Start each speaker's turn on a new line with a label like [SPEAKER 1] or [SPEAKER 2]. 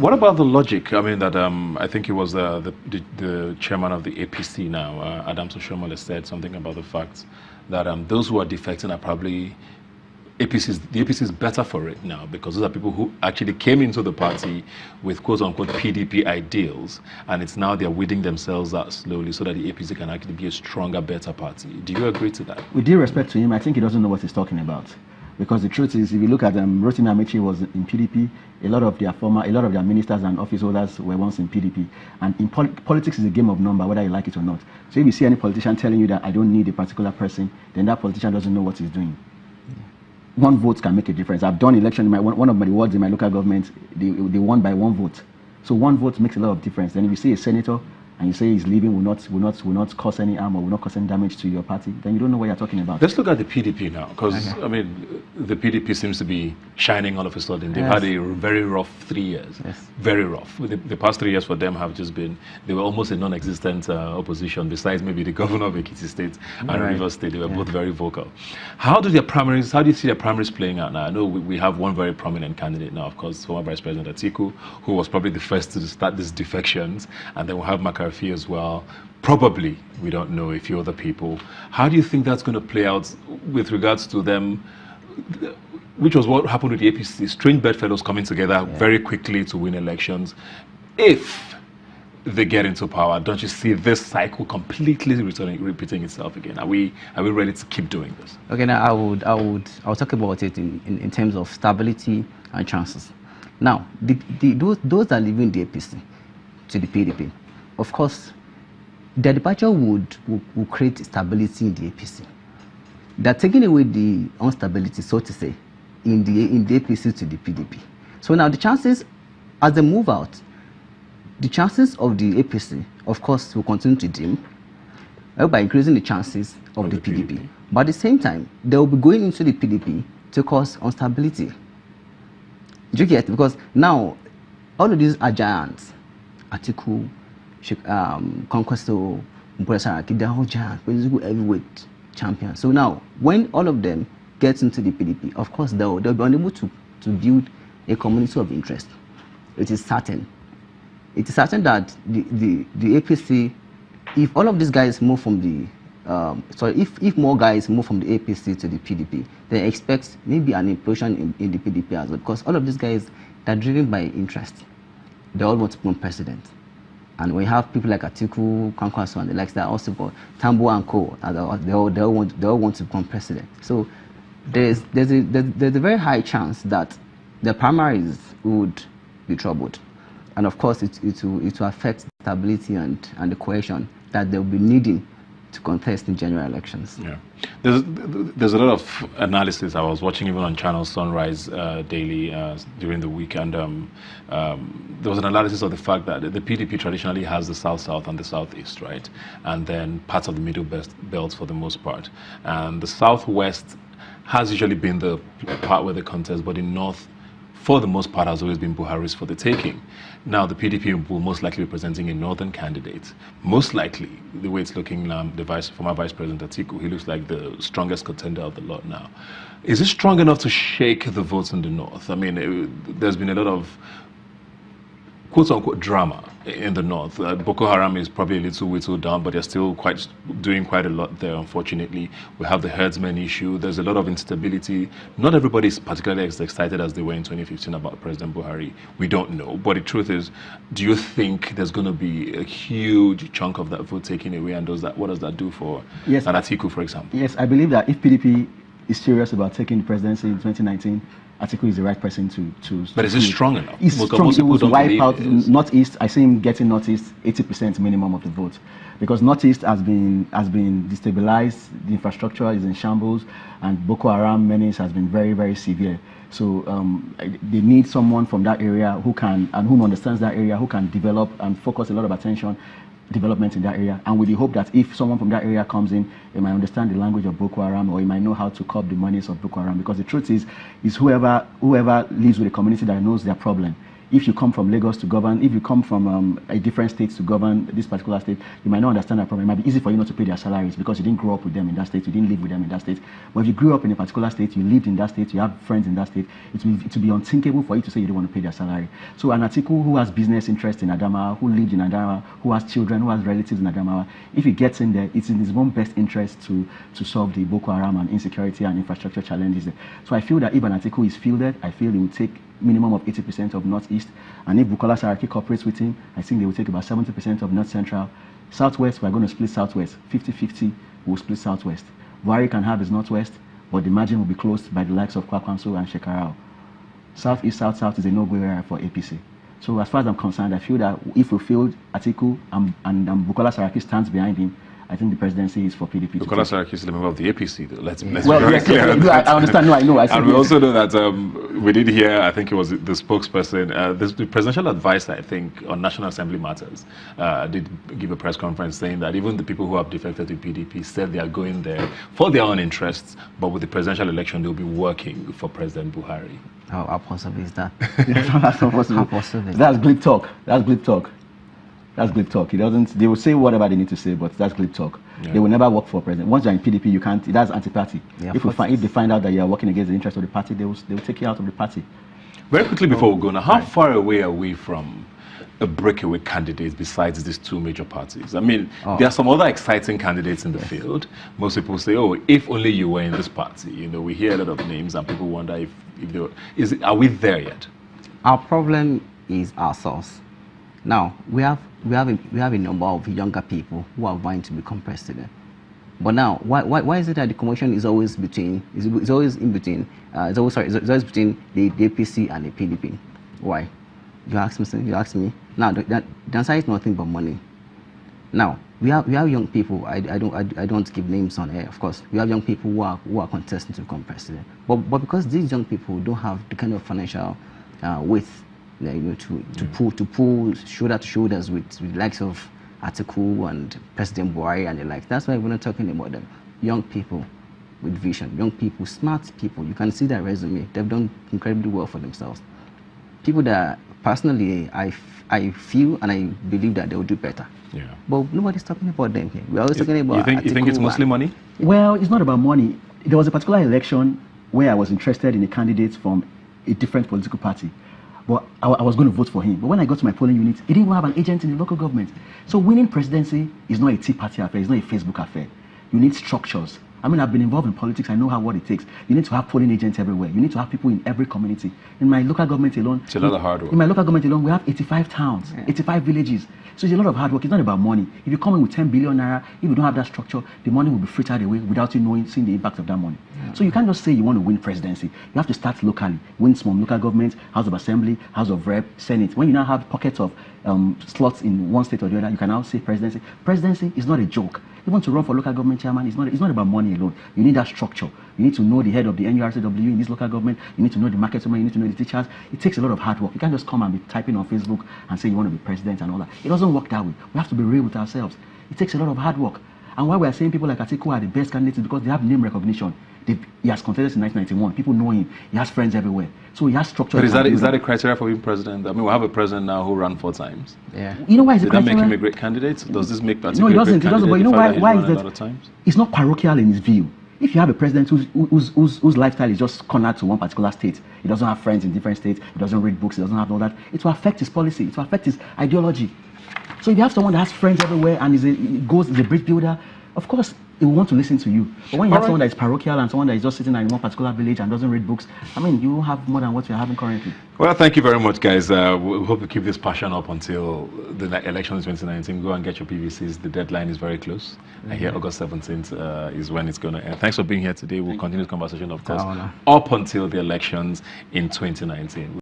[SPEAKER 1] What about the logic? I mean, that I think it was the chairman of the APC now, Adam Soshomole, said something about the fact that those who are defecting are probably the APC is better for it now because those are people who actually came into the party with quote-unquote PDP ideals, and it's now they're weeding themselves out slowly so that the APC can actually be a stronger, better party. Do you agree to that?
[SPEAKER 2] With due respect to him, I think he doesn't know what he's talking about. Because the truth is, if you look at Rotimi Amechi was in PDP, a lot of their ministers and office holders were once in PDP. And in politics is a game of number, whether you like it or not. So if you see any politician telling you that I don't need a particular person, then that politician doesn't know what he's doing. One vote can make a difference. I've done election in one of my wards in my local government. They won by one vote. So one vote makes a lot of difference. Then if you see a senator and you say he's leaving, will not cause any harm or will not cause any damage to your party, then you don't know what you're talking about.
[SPEAKER 1] Let's look at the PDP now, because I mean, the PDP seems to be shining all of a sudden. They've had a very rough 3 years, very rough. The past 3 years for them have just been, they were almost a non-existent opposition, besides maybe the governor of Ekiti State and Rivers State. They were both very vocal. How do you see their primaries playing out now? I know we have one very prominent candidate now, of course, former Vice President Atiku, who was probably the first to start these defections, and then we'll have McCarthy as well. Probably, we don't know, a few other people. How do you think that's going to play out with regards to them, which was what happened with the APC, strange bedfellows coming together very quickly to win elections? If they get into power, don't you see this cycle completely repeating itself again? Are we ready to keep doing this?
[SPEAKER 3] Okay, now I'll talk about it in terms of stability and chances. Now, those that live in the APC to the PDP, of course, their departure will create stability in the APC. They're taking away the instability, so to say, in the APC to the PDP. So now the chances, as they move out, the chances of the APC, of course, will continue to dim by increasing the chances of the PDP. But at the same time, they will be going into the PDP to cause instability. Do you get it? Because now, all of these are giants. Atiku, Conquesto, Saraki, they're all giants, basically heavyweight champions. So now, when all of them get into the PDP, of course, they'll be unable to build a community of interest. It is certain. It is certain that the APC, if all of these guys move from the, if more guys move from the APC to the PDP, they expect maybe an implosion in the PDP as well, because all of these guys, they're driven by interest. They all want to become president. And we have people like Atiku, Kwankwaso, and the likes that also got Tambo and Co. They all want to become president. So there's a very high chance that the primaries would be troubled, and of course it will affect stability and the cohesion that they'll be needing to contest in general elections.
[SPEAKER 1] Yeah, there's a lot of analysis I was watching even on Channel Sunrise Daily during the week, and there was an analysis of the fact that the PDP traditionally has the South-South and the Southeast, right? And then parts of the Middle Belt for the most part. And the Southwest has usually been the part where they contest, but in North, for the most part, has always been Buhari's for the taking. Now, the PDP will most likely be presenting a northern candidate. Most likely, the way it's looking now, former Vice President Atiku, he looks like the strongest contender of the lot now. Is it strong enough to shake the votes in the north? I mean, there's been a lot of quote-unquote drama in the north. Boko Haram is probably a little whittled down, but they're still doing quite a lot there, unfortunately. We have the herdsmen issue. There's a lot of instability. Not everybody is particularly as excited as they were in 2015 about President Buhari. We don't know. But the truth is, do you think there's going to be a huge chunk of that vote taken away? And what does that do for Atiku, for example?
[SPEAKER 2] Yes, I believe that if PDP is serious about taking the presidency in 2019, Atiku is the right person to
[SPEAKER 1] But is it strong enough?
[SPEAKER 2] He's strong. He will wipe out Northeast. I see him getting Northeast 80% minimum of the vote, because Northeast has been destabilized. The infrastructure is in shambles, and Boko Haram menace has been very, very severe. So they need someone from that area who understands that area, who can develop and focus a lot of attention development in that area, and with the hope that if someone from that area comes in, they might understand the language of Boko Haram, or he might know how to curb the menace of Boko Haram. Because the truth is whoever lives with a community that knows their problem if you come from Lagos to govern, if you come from a different state to govern this particular state, you might not understand that problem. It might be easy for you not to pay their salaries because you didn't grow up with them in that state, you didn't live with them in that state. But if you grew up in a particular state, you lived in that state, you have friends in that state, it will be unthinkable for you to say you don't want to pay their salary. So an Atiku who has business interest in Adamawa, who lived in Adamawa, who has children, who has relatives in Adamawa, if he gets in there, it's in his own best interest to solve the Boko Haram and insecurity and infrastructure challenges there. So I feel that if an Atiku is fielded, I feel he will take minimum of 80% of Northeast, and if Bukola Saraki cooperates with him, I think they will take about 70% of North Central. Southwest, we're going to split Southwest. 50-50, we'll split Southwest. Buhari can have his Northwest, but the margin will be closed by the likes of Kwakwanso and Shekarau. Southeast, South is a no-go area for APC. So as far as I'm concerned, I feel that if we field Atiku and Bukola Saraki stands behind him, I think the presidency is for PDP.
[SPEAKER 1] Bukola Saraki is a member of the APC, though. Let's
[SPEAKER 2] well,
[SPEAKER 1] be very
[SPEAKER 2] yes,
[SPEAKER 1] clear.
[SPEAKER 2] I understand. No, I know.
[SPEAKER 1] And we also know that we did hear, I think it was the spokesperson, the presidential advisor, I think, on National Assembly matters, did give a press conference saying that even the people who have defected to PDP said they are going there for their own interests, but with the presidential election, they'll be working for President Buhari.
[SPEAKER 3] How possible is that?
[SPEAKER 2] That's not possible.
[SPEAKER 3] How possible?
[SPEAKER 2] That's glib talk. That's glib talk. That's glib talk. It doesn't. They will say whatever they need to say, but that's glib talk. Yeah. They will never work for president. Once you're in PDP, you can't. That's anti-party. Yeah, if they find out that you are working against the interest of the party, they will take you out of the party.
[SPEAKER 1] Very quickly before we go now, how far away are we from a breakaway candidate besides these two major parties? I mean, there are some other exciting candidates in the field. Most people say, "Oh, if only you were in this party." You know, we hear a lot of names, and people wonder if are we there yet? Our
[SPEAKER 3] problem is ourselves. Now we have a number of younger people who are vying to become president. But now, why is it that the commotion is always between? It's always in between. It's always between the APC and the PDP. Why? You ask me. You ask me. Now the answer is nothing but money. Now we have young people. I don't give names on air, of course. We have young people who are contesting to become president. But because these young people don't have the kind of financial width, you know, to pull shoulder to shoulders with the likes of Atiku and President Buhari and the like. That's why we're not talking about them. Young people with vision, young people, smart people. You can see their resume. They've done incredibly well for themselves. People that personally I feel and I believe that they will do better. Yeah. But nobody's talking about them here. We're always talking about
[SPEAKER 1] you think it's mostly money?
[SPEAKER 2] Well, it's not about money. There was a particular election where I was interested in a candidate from a different political party. But I was going to vote for him. But when I got to my polling unit, he didn't have an agent in the local government. So winning presidency is not a Tea Party affair. It's not a Facebook affair. You need structures. I mean, I've been involved in politics. I know what it takes. You need to have polling agents everywhere. You need to have people in every community. In my local government alone,
[SPEAKER 1] it's a lot of hard work.
[SPEAKER 2] In my local government alone, we have 85 towns, 85 villages. So it's a lot of hard work. It's not about money. If you come in with 10 billion naira, if you don't have that structure, the money will be frittered away without you seeing the impact of that money. Yeah. So you can't just say you want to win presidency. You have to start locally. Win some local government, House of Assembly, House of Rep, Senate. When you now have pockets of slots in one state or the other, you can now say presidency. Presidency is not a joke. Even to run for local government chairman, it's not about money alone. You need that structure. You need to know the head of the NURCW in this local government. You need to know the market woman. You need to know the teachers. It takes a lot of hard work. You can't just come and be typing on Facebook and say you want to be president and all that. It doesn't work that way. We have to be real with ourselves. It takes a lot of hard work. And why we are saying people like Atiku are the best candidates is because they have name recognition. He has contested in 1991. People know him. He has friends everywhere. So he has structure.
[SPEAKER 1] But is that a criteria for being president? I mean, we have a president now who ran 4 times.
[SPEAKER 2] Yeah. You know why is it?
[SPEAKER 1] Did that make him a great candidate? Does this make Atiku
[SPEAKER 2] No, it doesn't. It doesn't. But you know why is
[SPEAKER 1] that?
[SPEAKER 2] That? It's not parochial in his view. If you have a president whose lifestyle is just cornered to one particular state, he doesn't have friends in different states, he doesn't read books, he doesn't have all that, it will affect his policy, it will affect his ideology. So if you have someone that has friends everywhere and is a bridge builder, of course, they will want to listen to you. But when you have someone that is parochial and someone that is just sitting in one particular village and doesn't read books, I mean, you have more than what you're having currently.
[SPEAKER 1] Well, thank you very much, guys. We hope to keep this passion up until the election in 2019. Go and get your PVCs. The deadline is very close. I hear August 17th is when it's going to end. Thanks for being here today. We'll continue the conversation, of course, up until the elections in 2019.